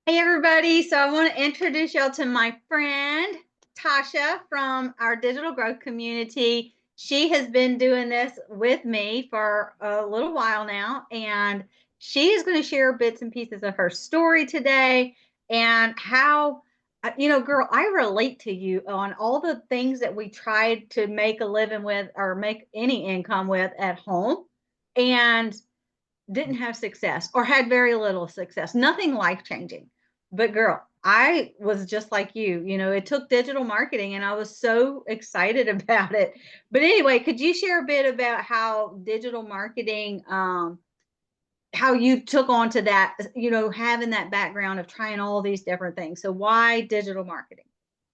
Hey everybody, so I want to introduce y'all to my friend Tasha from our digital growth community. She has been doing this with me for a little while now, and she is going to share bits and pieces of her story today and how, girl, I relate to you on all the things that we tried to make a living with or make any income with at home and didn't have success or had very little success, nothing life changing. But girl, I was just like you, it took digital marketing and I was so excited about it. But anyway, could you share a bit about how digital marketing, how you took on to that, having that background of trying all these different things? So why digital marketing?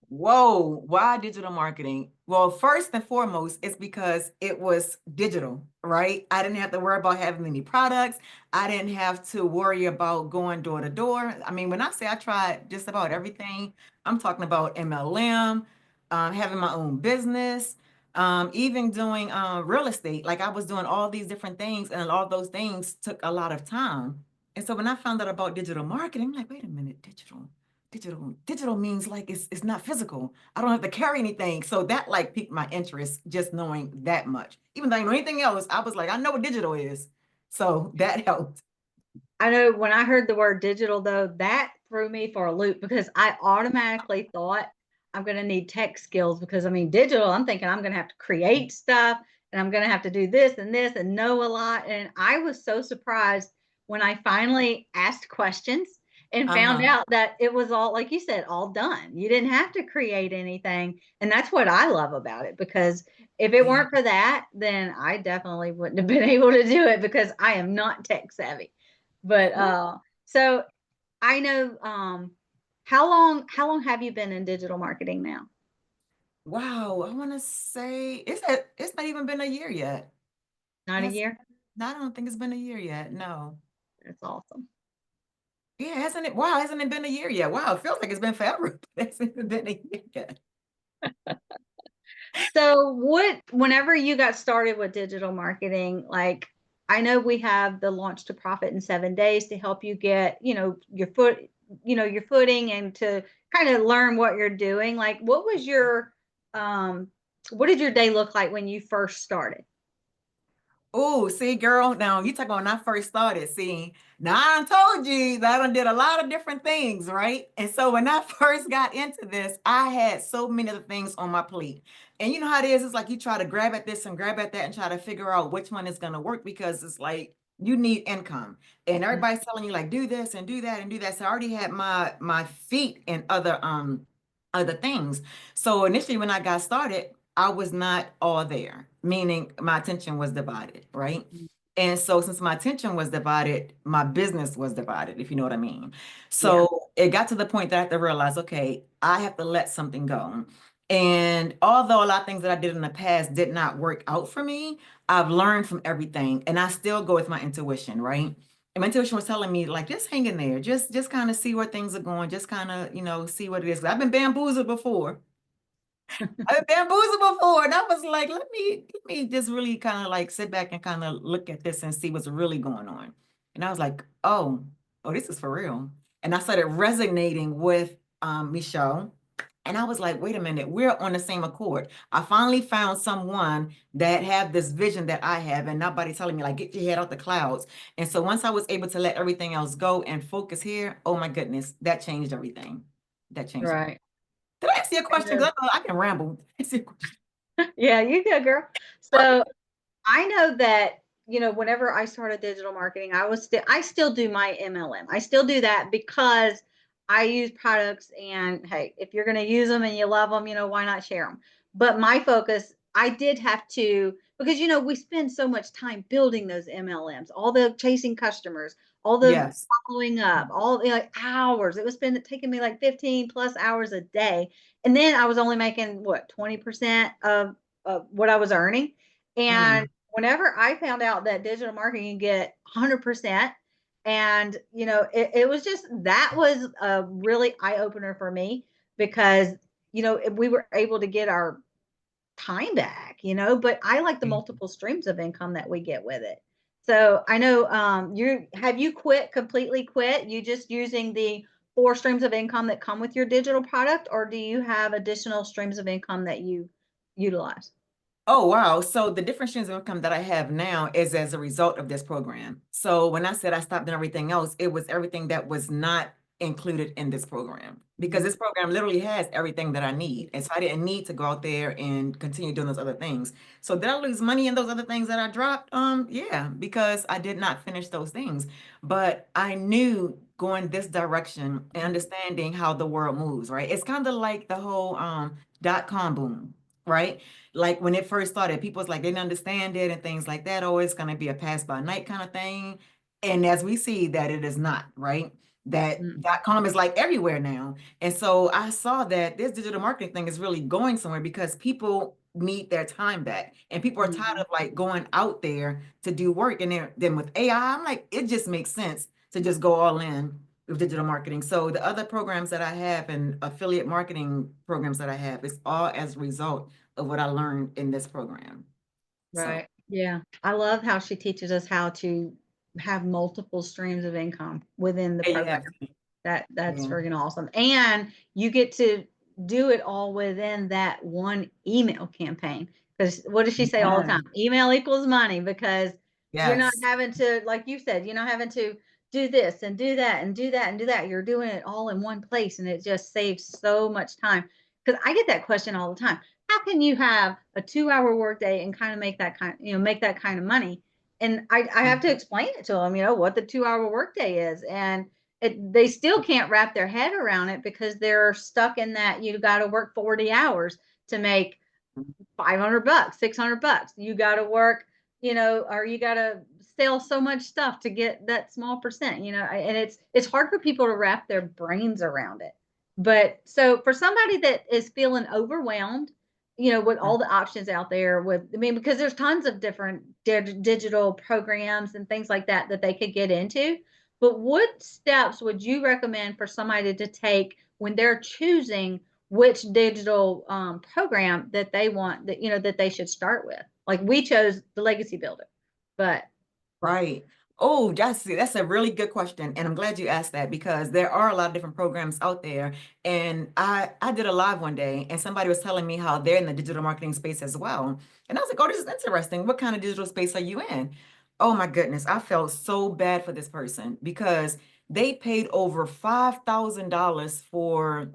Whoa, why digital marketing? Well, first and foremost, it's because it was digital, right? I didn't have to worry about having any products. I didn't have to worry about going door to door. I mean, when I say I tried just about everything, I'm talking about MLM, having my own business, even doing real estate. Like I was doing all these different things, and all those things took a lot of time. And so when I found out about digital marketing, I'm like, wait a minute, digital means like it's not physical. I don't have to carry anything. So that like piqued my interest just knowing that much. Even though I know anything else, I was like, I know what digital is. So that helped. I know when I heard the word digital, though, that threw me for a loop because I automatically thought I'm going to need tech skills because I mean, digital, I'm thinking I'm going to have to create stuff and I'm going to have to do this and know a lot. And I was so surprised when I finally asked questions and found Uh-huh. out that it was all, like you said, all done. You didn't have to create anything. And that's what I love about it because if it Yeah. weren't for that, then I definitely wouldn't have been able to do it because I am not tech savvy. But so I know how long have you been in digital marketing now? Wow. I want to say it's not even been a year yet. Not a Has year? no, I don't think it's been a year yet. No. That's awesome. Yeah, hasn't it? Wow, hasn't it been a year yet? Wow, it feels like it's been forever, but it hasn't been a year yet. So whenever you got started with digital marketing, like I know we have the launch to profit in 7 days to help you get, your footing and to kind of learn what you're doing. Like um what did your day look like when you first started? Oh, see, girl, now you talk about when I first started. See, now I done told you that I done did a lot of different things, right? And so when I first got into this, I had so many other things on my plate. And you know how it is, it's like you try to grab at this and grab at that and try to figure out which one is gonna work because it's like you need income. And everybody's telling you like do this and do that and do that. So I already had my feet in other things. So initially when I got started, I was not all there, meaning my attention was divided, right? And so since my attention was divided, my business was divided, if you know what I mean. Yeah. So it got to the point that I had to realize, okay, I have to let something go. And although a lot of things that I did in the past did not work out for me, I've learned from everything and I still go with my intuition, right? And my intuition was telling me, like, just hang in there, just kind of see where things are going, just kind of, see what it is. I've been bamboozled before. I've been bamboozled before, and I was like, let me just really kind of like sit back and kind of look at this and see what's really going on. And I was like, oh, this is for real. And I started resonating with Michelle. And I was like, wait a minute, we're on the same accord. I finally found someone that have this vision that I have, and nobody telling me like, get your head out the clouds. And so once I was able to let everything else go and focus here, oh my goodness, that changed everything. That changed everything. Right. Did I ask you a question? Because I can ramble. Ask you a question. Yeah, you go, girl. So I know that, whenever I started digital marketing, I still do my MLM. I still do that because I use products and hey, if you're going to use them and you love them, why not share them? But my focus, I did have to because we spend so much time building those MLMs, all the chasing customers, all the Yes. following up, all the like hours. It was taking me like 15 plus hours a day. And then I was only making what 20% of what I was earning. And Mm. whenever I found out that digital marketing you get 100%, and it was just that was a really eye opener for me because we were able to get our time back, but I like the multiple streams of income that we get with it. So I know you quit completely quit, you just using the 4 streams of income that come with your digital product, or do you have additional streams of income that you utilize? Oh, wow. So the different streams of income that I have now is as a result of this program. So when I said I stopped doing everything else, it was everything that was not included in this program because Mhm, this program literally has everything that I need. And so I didn't need to go out there and continue doing those other things. So did I lose money in those other things that I dropped? Yeah, because I did not finish those things. But I knew going this direction and understanding how the world moves, right? It's kind of like the whole dot-com boom, right? Like when it first started, people was like, they didn't understand it and things like that. Oh, it's going to be a pass by night kind of thing. And as we see that it is not, right? That mm, .com is like everywhere now. And so I saw that this digital marketing thing is really going somewhere because people need their time back and people are tired mhm. of like going out there to do work. And then with AI, I'm like, it just makes sense to just go all in with digital marketing. So the other programs that I have and affiliate marketing programs that I have, it's all as a result of what I learned in this program. So Right. Yeah. I love how she teaches us how to have multiple streams of income within the there you program. have it. That's Yeah. freaking awesome. And you get to do it all within that one email campaign. Because what does she say all the Yeah. time? Email equals money because you're not Yes. having to, like you said, you're not having to do this and do that and do that and do that. You're doing it all in one place and it just saves so much time. Because I get that question all the time. How can you have a 2-hour workday and kind of make that kind, make that kind of money? And I have to explain it to them, what the 2-hour workday is. And they still can't wrap their head around it because they're stuck in that you got to work 40 hours to make $500, $600. You got to work, or you got to sell so much stuff to get that small percent, and it's hard for people to wrap their brains around it. But so for somebody that is feeling overwhelmed, with all the options out there because there's tons of different digital programs and things like that they could get into. But what steps would you recommend for somebody to take when they're choosing which digital program that they want that they should start with? Like we chose the Legacy Builder, but Right. Oh, that's a really good question. And I'm glad you asked that because there are a lot of different programs out there. And I did a live one day and somebody was telling me how they're in the digital marketing space as well. And I was like, oh, this is interesting. What kind of digital space are you in? Oh my goodness. I felt so bad for this person because they paid over $5,000 for,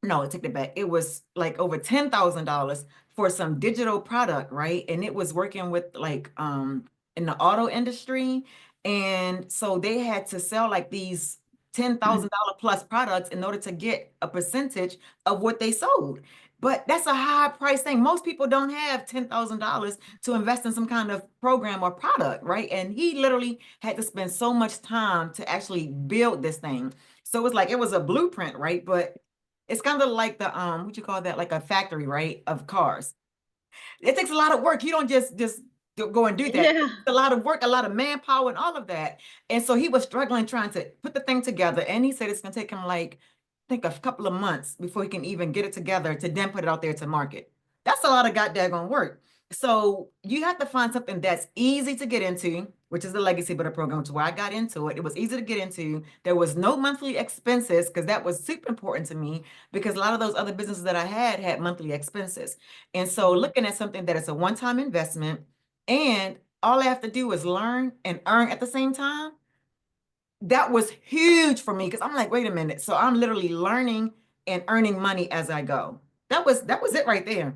no, take it back. It was like over $10,000 for some digital product, right? And it was working with like in the auto industry. And so they had to sell like these $10,000 plus products in order to get a percentage of what they sold. But that's a high price thing. Most people don't have $10,000 to invest in some kind of program or product, right? And he literally had to spend so much time to actually build this thing. So it was like it was a blueprint, right? But it's kind of like the what you call that, like a factory, right, of cars. It takes a lot of work. You don't just go and do that. yeah. It's a lot of work, a lot of manpower, and all of that. And so he was struggling trying to put the thing together. And he said it's gonna take him like, I think a couple of months before he can even get it together to then put it out there to market. That's a lot of goddamn work. So you have to find something that's easy to get into, which is the Legacy Builder program, which is where I got into it. It was easy to get into. There was no monthly expenses because that was super important to me because a lot of those other businesses that I had monthly expenses. And so Mhm. looking at something that is a one-time investment and all I have to do is learn and earn at the same time, that was huge for me because I'm like, wait a minute. So I'm literally learning and earning money as I go. That was it right there.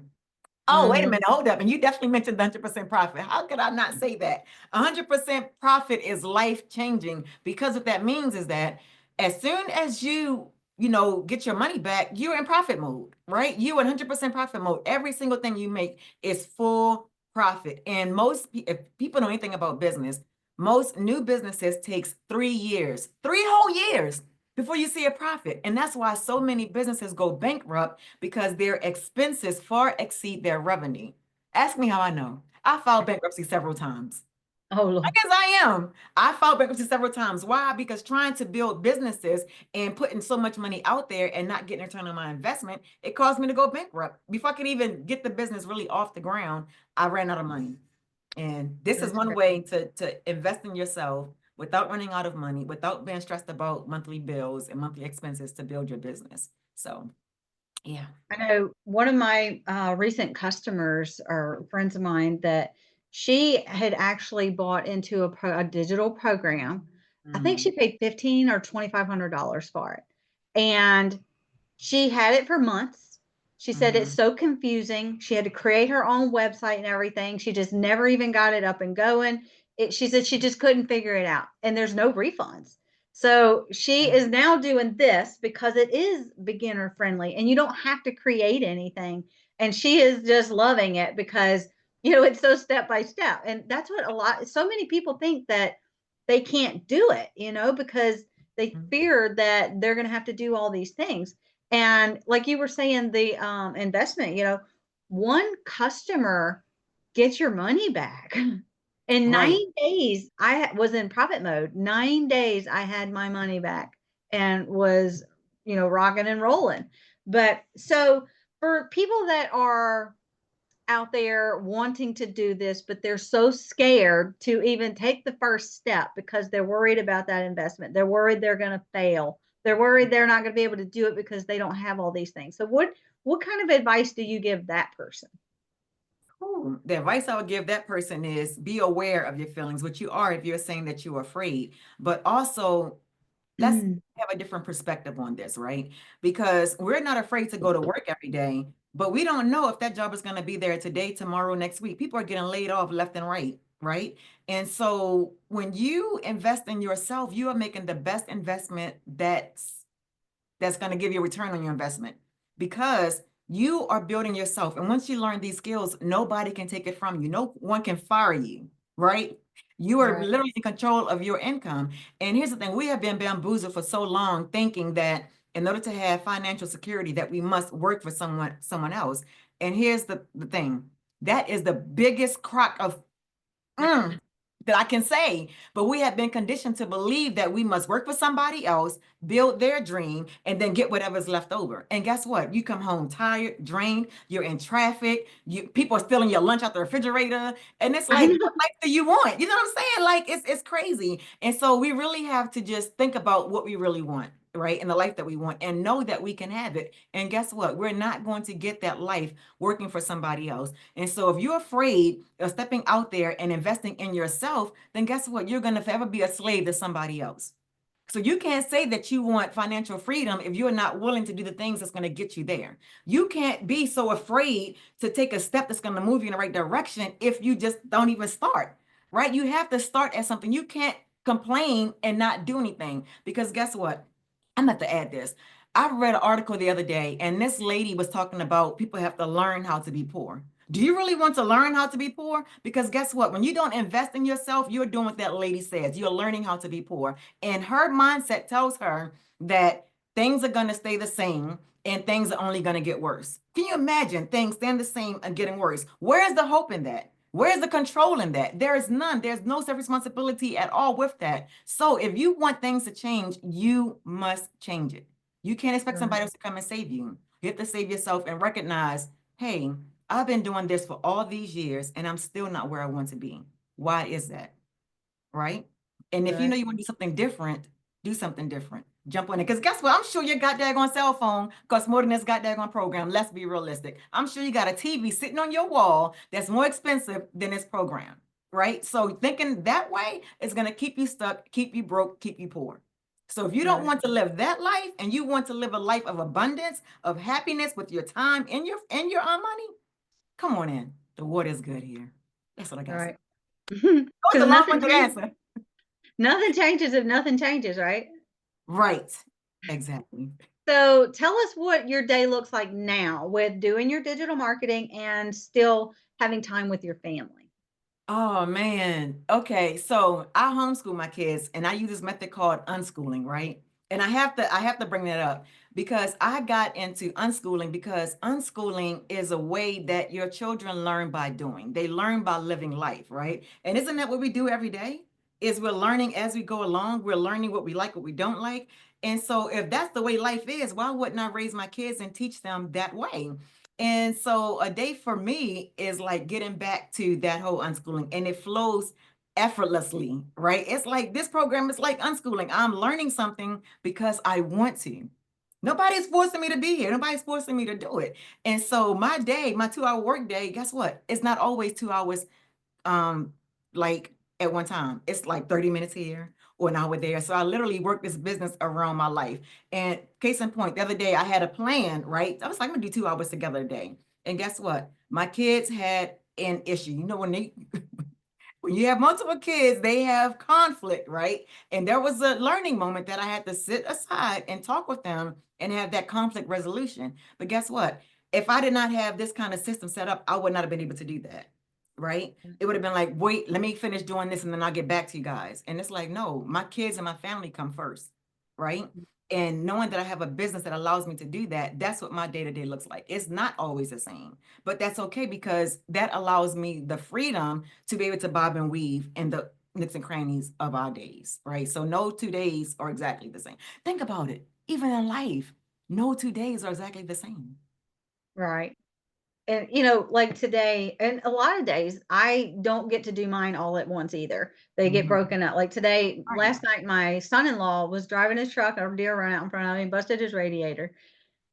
Oh, wait a Mhm. minute, hold up. And you definitely mentioned 100% profit. How could I not say that? 100% profit is life-changing because what that means is that as soon as get your money back, you're in profit mode, right? You in 100% profit mode. Every single thing you make is full profit. And if people know anything about business, most new businesses takes 3 years, 3 whole years before you see a profit. And that's why so many businesses go bankrupt because their expenses far exceed their revenue. Ask me how I know. I filed bankruptcy several times. Oh I Lord. guess I am. I filed bankruptcy several times. Why? Because trying to build businesses and putting so much money out there and not getting a return on my investment, it caused me to go bankrupt. Before I could even get the business really off the ground, I ran out of money. And this is That's one great. way to invest in yourself without running out of money, without being stressed about monthly bills and monthly expenses to build your business. So, yeah. I know one of my recent customers or friends of mine that she had actually bought into a digital program. I think Mm-hmm. she paid 15 or $2,500 for it. And she had it for months. She said it's Mm-hmm. so confusing. She had to create her own website and everything. She just never even got it up and going. She said she just couldn't figure it out, and there's no refunds. So she is now doing this because it is beginner friendly and you don't have to create anything. And she is just loving it because, it's so step by step. And that's what so many people think that they can't do it, because they fear that they're going to have to do all these things. And like you were saying, the investment, one customer gets your money back. In Right. 9 days, I was in profit mode. 9 days, I had my money back and was, rocking and rolling. But so for people that are out there wanting to do this, but they're so scared to even take the first step because they're worried about that investment. They're worried they're going to fail. They're worried they're not going to be able to do it because they don't have all these things. So what kind of advice do you give that person? Ooh, the advice I would give that person is be aware of your feelings, which you are if you're saying that you're afraid, but also let's Mm. have a different perspective on this, right? Because we're not afraid to go to work every day, but we don't know if that job is going to be there today, tomorrow, next week. People are getting laid off left and right, right? And so when you invest in yourself, you are making the best investment that's going to give you a return on your investment because you are building yourself. And once you learn these skills, nobody can take it from you. No one can fire you, right? You are Right. literally in control of your income. And here's the thing, we have been bamboozled for so long thinking that in order to have financial security that we must work for someone else. And here's the thing. That is the biggest crock of that I can say. But we have been conditioned to believe that we must work for somebody else, build their dream, and then get whatever's left over. And guess what? You come home tired, drained, you're in traffic, people are stealing your lunch out the refrigerator. And it's I like, know. what life do you want? You know what I'm saying? Like it's crazy. And so we really have to just think about what we really want, right? And the life that we want and know that we can have it. And guess what? We're not going to get that life working for somebody else. And so if you're afraid of stepping out there and investing in yourself, then guess what? You're going to forever be a slave to somebody else. So you can't say that you want financial freedom if you're not willing to do the things that's going to get you there. You can't be so afraid to take a step that's going to move you in the right direction if you just don't even start, right? You have to start at something. You can't complain and not do anything because guess what? I'm going to have to add this. I read an article the other day, and this lady was talking about people have to learn how to be poor. Do you really want to learn how to be poor? Because guess what? When you don't invest in yourself, you're doing what that lady says. You're learning how to be poor. And her mindset tells her that things are going to stay the same and things are only going to get worse. Can you imagine things staying the same and getting worse? Where's the hope in that? Where's the control in that? There is none. There's no self-responsibility at all with that. So if you want things to change, you must change it. You can't expect Right. somebody else to come and save you. You have to save yourself and recognize, hey, I've been doing this for all these years and I'm still not where I want to be. Why is that? Right? And if you know Right. you want to do something different, do something different. Jump on it. Because guess what? I'm sure your goddamn cell phone costs more than this goddamn program. Let's be realistic. I'm sure you got a TV sitting on your wall that's more expensive than this program. Right? So thinking that way is going to keep you stuck, keep you broke, keep you poor. So if you don't Right. want to live that life and you want to live a life of abundance, of happiness with your time and your own money, come on in. The water's good here. That's what I got to say. Right. That was Because a long-winded answer. nothing changes if nothing changes, right? Right. Exactly. So tell us what your day looks like now with doing your digital marketing and still having time with your family. Oh man. Okay. So I homeschool my kids and I use this method called unschooling, right? And I have to bring that up because I got into unschooling because unschooling is a way that your children learn by doing. They learn by living life, right? And isn't that what we do every day? Is we're learning as we go along. We're learning what we like, what we don't like. And so if that's the way life is, why wouldn't I raise my kids and teach them that way? And so a day for me is like getting back to that whole unschooling, and it flows effortlessly, right? It's like this program is like unschooling. I'm learning something because I want to. Nobody's forcing me to be here. Nobody's forcing me to do it. And so my day, my 2 hour work day, guess what? It's not always 2 hours um like at one time. It's like 30 minutes here or an hour there. So I literally work this business around my life. And case in point, the other day I had a plan, right? I was like, I'm gonna do 2 hours together a day. And guess what? My kids had an issue. You know, when you have multiple kids, they have conflict, right? And there was a learning moment that I had to sit aside and talk with them and have that conflict resolution. But guess what? If I did not have this kind of system set up, I would not have been able to do that, right? It would have been like, wait, let me finish doing this and then I'll get back to you guys. And it's like, no, my kids and my family come first, right? And knowing that I have a business that allows me to do that, that's what my day-to-day looks like. It's not always the same, but that's okay because that allows me the freedom to be able to bob and weave in the nooks and crannies of our days, right? So no 2 days are exactly the same. Think about it. Even in life, no 2 days are exactly the same. Right. And, like today and a lot of days, I don't get to do mine all at once either. They get Mhm. broken up. Like today, Right. last night, my son-in-law was driving his truck, a deer run out in front of him, busted his radiator.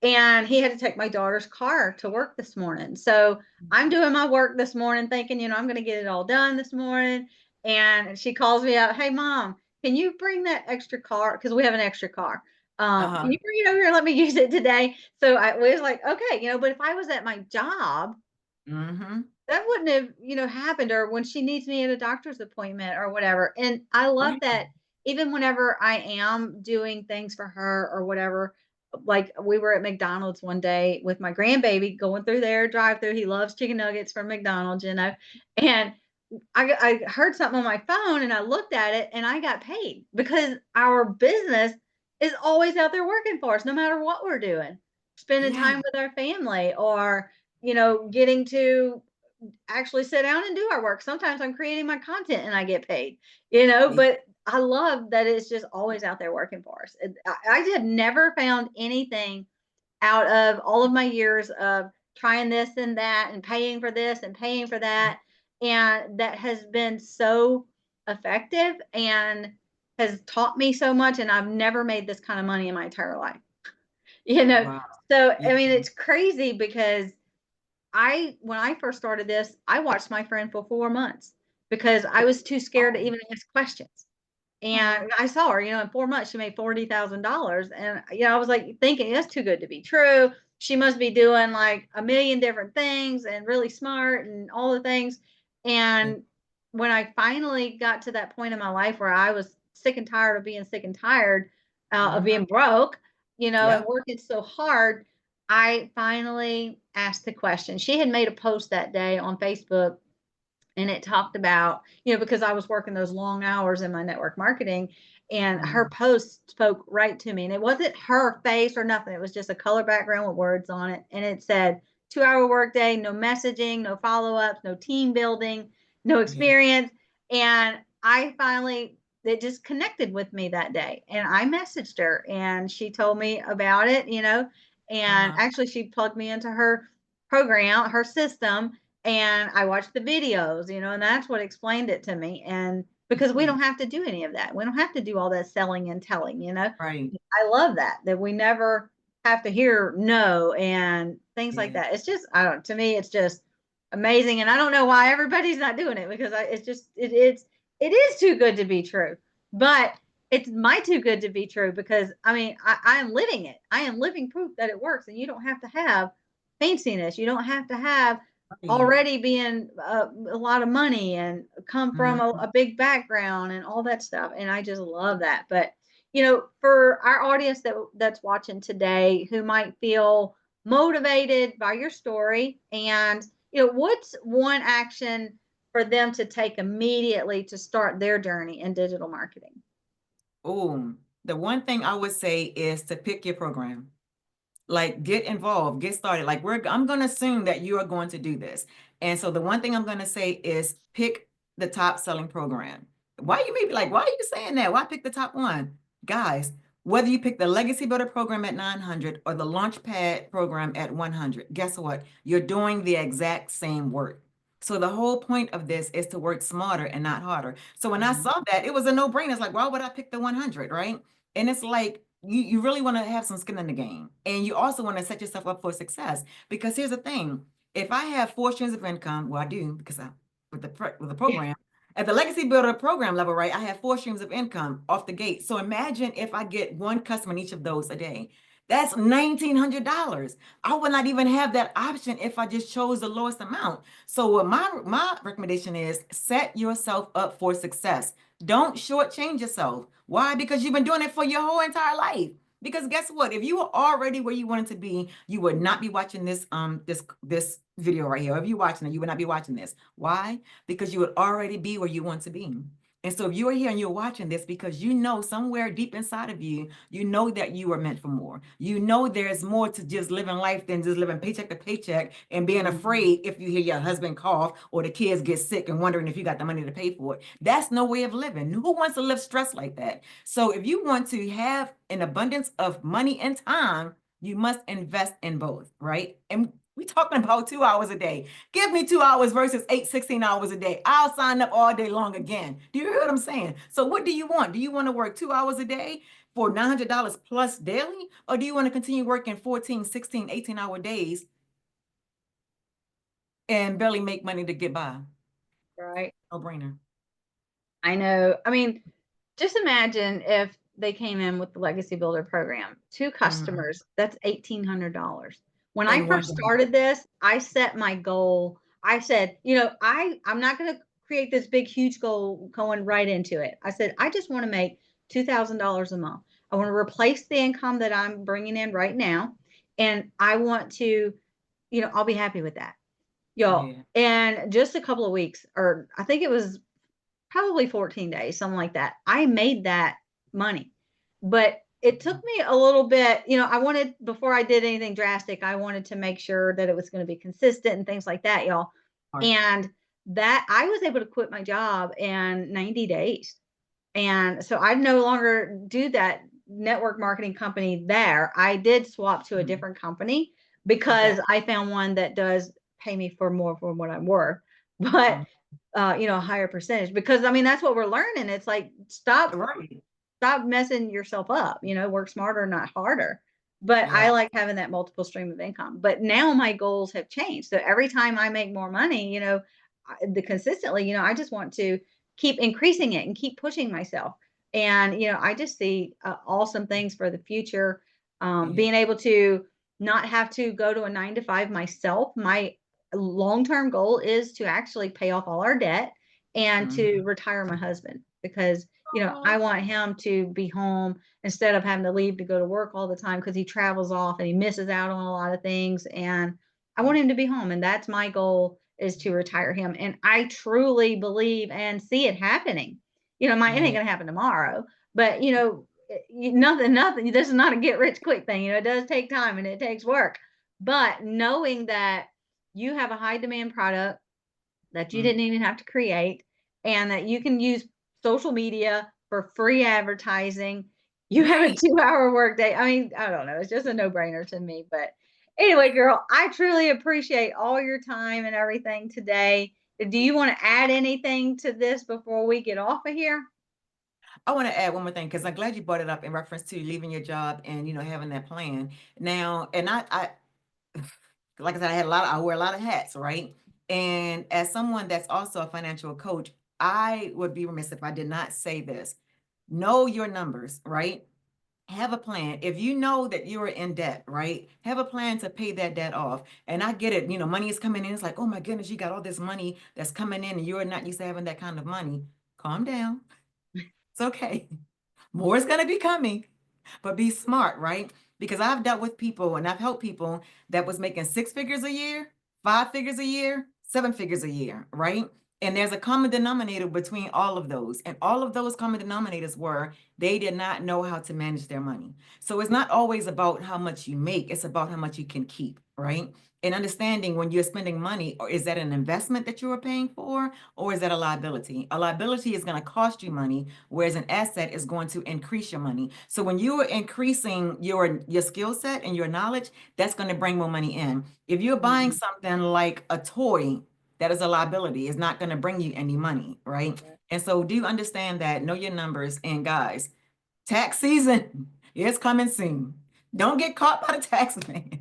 And he had to take my daughter's car to work this morning. So I'm doing my work this morning thinking, I'm going to get it all done this morning. And she calls me up, "Hey, mom, can you bring that extra car? Because we have an extra car. Can Uh-huh. you bring it over here and let me use it today?" So I was like, okay, but if I was at my job, Mm-hmm. that wouldn't have, happened, or when she needs me at a doctor's appointment or whatever. And I love Right. that even whenever I am doing things for her or whatever, like we were at McDonald's one day with my grandbaby going through their drive through. He loves chicken nuggets from McDonald's, and I heard something on my phone and I looked at it and I got paid because our business is always out there working for us, no matter what we're doing, spending Yeah. time with our family or, getting to actually sit down and do our work. Sometimes I'm creating my content and I get paid, but I love that it's just always out there working for us. I have never found anything out of all of my years of trying this and that and paying for this and paying for that. And that has been so effective and has taught me so much. And I've never made this kind of money in my entire life, you know? Wow. So, Yeah. I mean, it's crazy because when I first started this, I watched my friend for 4 months because I was too scared to Oh, even ask questions. oh, And I saw her, in 4 months, she made $40,000. And, I was like thinking, that's too good to be true. She must be doing like a million different things and really smart and all the things. yeah. And when I finally got to that point in my life where I was sick and tired of being sick and tired of Mm-hmm. being broke, and Yep. working so hard, I finally asked the question. She had made a post that day on Facebook and it talked about, because I was working those long hours in my network marketing, and her Mm. post spoke right to me. And it wasn't her face or nothing, it was just a color background with words on it. And it said, 2 hour workday, no messaging, no follow ups, no team building, no Yeah. experience. And I finally, it just connected with me that day. And I messaged her and she told me about it, and Uh-huh. actually she plugged me into her program, her system, and I watched the videos, and that's what explained it to me. And because we Mhm. don't have to do any of that, we don't have to do all that selling and telling, Right. I love that we never have to hear no and things like Yeah. that. It's just, I don't, to me, it's just amazing. And I don't know why everybody's not doing it because it's just, it is too good to be true. But it's my too good to be true because I mean, I am living it. I am living proof that it works. And you don't have to have fanciness. You don't have to have Right. already being a lot of money and come from Mhm. a big background and all that stuff. And I just love that. But for our audience that's watching today who might feel motivated by your story, and what's one action for them to take immediately to start their journey in digital marketing? Oh, the one thing I would say is to pick your program. Like get involved, get started. Like I'm going to assume that you are going to do this. And so the one thing I'm going to say is pick the top selling program. Why you may be like, why are you saying that? Why pick the top one? Guys, whether you pick the Legacy Builder program at 900 or the Launchpad program at 100, guess what? You're doing the exact same work. So the whole point of this is to work smarter and not harder. So when I Mhm. saw that, it was a no-brainer. It's like, why would I pick the 100, right? And it's like you really want to have some skin in the game. And you also want to set yourself up for success. Because here's the thing. If I have 4 streams of income, well, I do because I with the Yeah. program. At the legacy builder program level, right? I have 4 streams of income off the gate. So imagine if I get one customer in each of those a day. That's $1,900. I would not even have that option if I just chose the lowest amount. So what my recommendation is set yourself up for success. Don't shortchange yourself. Why? Because you've been doing it for your whole entire life. Because guess what? If you were already where you wanted to be, you would not be watching this video right here. If you're watching it, you would not be watching this. Why? Because you would already be where you want to be. And so if you're here and you're watching this because you know somewhere deep inside of you, you know that you are meant for more. You know there's more to just living life than just living paycheck to paycheck and being Mhm. afraid if you hear your husband cough or the kids get sick and wondering if you got the money to pay for it. That's no way of living. Who wants to live stressed like that? So if you want to have an abundance of money and time, you must invest in both, right? And we talking about 2 hours a day. Give me 2 hours versus 16 hours a day. I'll sign up all day long again. Do you hear what I'm saying? So what do you want? Do you want to work 2 hours a day for $900 plus daily? Or do you want to continue working 14, 16, 18-hour days and barely make money to get by? Right. No brainer. I know. I mean, just imagine if they came in with the Legacy Builder program, two Mhm. customers, that's $1,800. When I In one first day. started this, I set my goal. I said, I'm not going to create this big, huge goal going right into it. I said, I just want to make $2,000 a month. I want to replace the income that I'm bringing in right now. And I want to, I'll be happy with that. Y'all. Yeah. And just a couple of weeks, or I think it was probably 14 days, something like that. I made that money. But it took me a little bit, I wanted, before I did anything drastic, I wanted to make sure that it was going to be consistent and things like that, y'all. All And that I was able to quit my job in 90 days. And so I no longer do that network marketing company there. I did swap to a right. different company Okay. because I found one that does pay me for more for what I'm worth. But Mhm. a higher percentage, because I mean that's what we're learning. It's like Right. stop messing yourself up, work smarter, not harder. But I Yeah. like having that multiple stream of income. But now my goals have changed. So every time I make more money, the consistently, I just want to keep increasing it and keep pushing myself. And I just see awesome things for the future. Yeah. Being able to not have to go to a 9 to 5 myself. My long-term goal is to actually pay off all our debt and to Mhm. retire my husband, because I Oh, want him to be home instead of having to leave to go to work all the time, because he travels off and he misses out on a lot of things. And I want him to be home. And that's my goal, is to retire him. And I truly believe and see it happening. It ain't yeah. going to happen tomorrow, but nothing. This is not a get rich quick thing. It does take time and it takes work. But knowing that you have a high demand product that you Mhm. didn't even have to create, and that you can use social media for free advertising. You have a Right. 2-hour workday. I mean, I don't know. It's just a no brainer to me. But anyway, girl, I truly appreciate all your time and everything today. Do you want to add anything to this before we get off of here? I want to add one more thing because I'm glad you brought it up in reference to leaving your job and having that plan. Now, and I like I said, I wear a lot of hats, right? And as someone that's also a financial coach, I would be remiss if I did not say this. Know your numbers, right? Have a plan. If you know that you are in debt, right? Have a plan to pay that debt off. And I get it, money is coming in. It's like, oh my goodness, you got all this money that's coming in and you're not used to having that kind of money. Calm down. It's okay. More is going to be coming, but be smart, right? Because I've dealt with people and I've helped people that was making 6 figures a year, 5 figures a year, 7 figures a year, right? And there's a common denominator between all of those. And all of those common denominators were they did not know how to manage their money. So it's not always about how much you make, it's about how much you can keep, right? And understanding when you're spending money, or is that an investment that you are paying for, or is that a liability? A liability is going to cost you money, whereas an asset is going to increase your money. So when you are increasing your skill set and your knowledge, that's going to bring more money in. If you're buying Mhm. something like a toy, that is a liability. It's not going to bring you any money, right? And so do understand that, know your numbers. And guys, tax season is coming soon. Don't get caught by the tax man.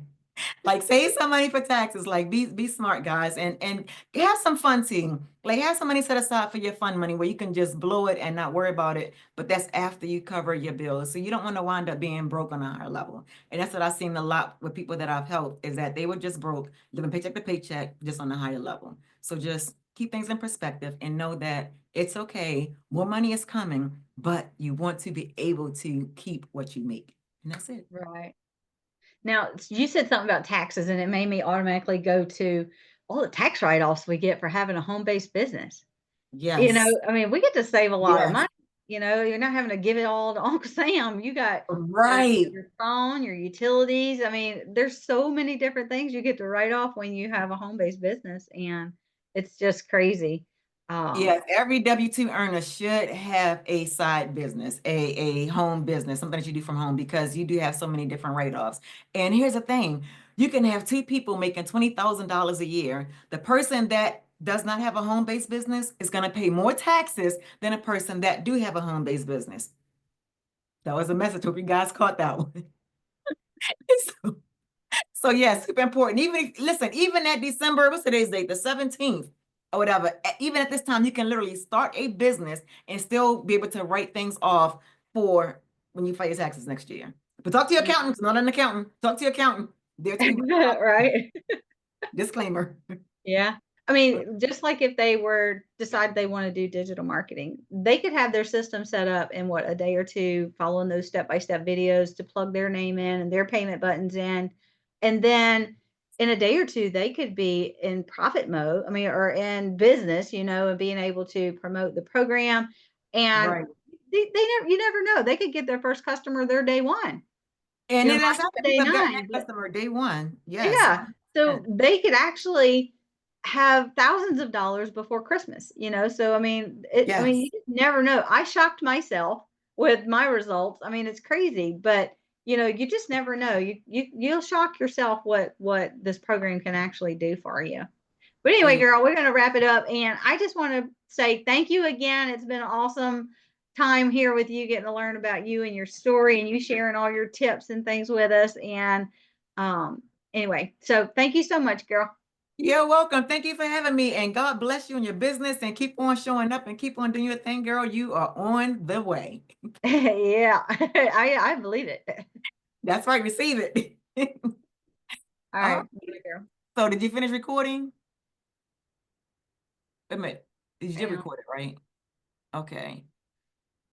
Like save some money for taxes. Like be smart, guys, and have some fun too. Like have some money set aside for your fun money where you can just blow it and not worry about it. But that's after you cover your bills. So you don't want to wind up being broke on a higher level. And that's what I've seen a lot with people that I've helped, is that they were just broke, living paycheck to paycheck, just on a higher level. So just keep things in perspective and know that it's okay. More money is coming, but you want to be able to keep what you make. And that's it. Right. Now, you said something about taxes, and it made me automatically go to all the tax write-offs we get for having a home-based business. Yes. I mean, we get to save a lot of Yes. money. You're not having to give it all to Uncle Sam. You got Right. your phone, your utilities. I mean, there's so many different things you get to write off when you have a home-based business, and it's just crazy. Um, Yes, every W-2 earner should have a side business, a home business, something that you do from home, because you do have so many different write-offs. And here's the thing, you can have two people making $20,000 a year. The person that does not have a home-based business is going to pay more taxes than a person that do have a home-based business. That was a message. Hope you guys caught that one. So, so yes, super important. Even if, listen, even at December, what's today's date? The 17th or whatever. Even at this time, you can literally start a business and still be able to write things off for when you file your taxes next year. But talk to your accountant, not an accountant. Talk to your accountant. They're too. right? Disclaimer. Yeah. I mean, just like if they were decide they want to do digital marketing, they could have their system set up in what, a day or two, following those step-by-step videos to plug their name in and their payment buttons in. And then in a day or two, they could be in profit mode. I mean, or in business, and being able to promote the program. And Right. you never know. They could get their first customer their day one. And it Might has be happened. day People have gotten that 9, but customer day one. Yes. yeah. So 100%. they could actually have thousands of dollars before Christmas. So I mean, you Yes. just never know. I shocked myself with my results. I mean, it's crazy, but you just never know. You'll shock yourself what this program can actually do for you. But anyway, And girl, we're going to wrap it up. And I just want to say thank you again. It's been an awesome time here with you, getting to learn about you and your story, and you sharing all your tips and things with us. And um, anyway, so thank you so much, girl. you're welcome. Thank you for having me. And God bless you in your business, and keep on showing up and keep on doing your thing, girl. You are on the way. Yeah, I believe it. That's right. Receive it. All All right, right. bye, girl. So did you finish recording? Wait a minute. You did Bam. record it, right? Okay.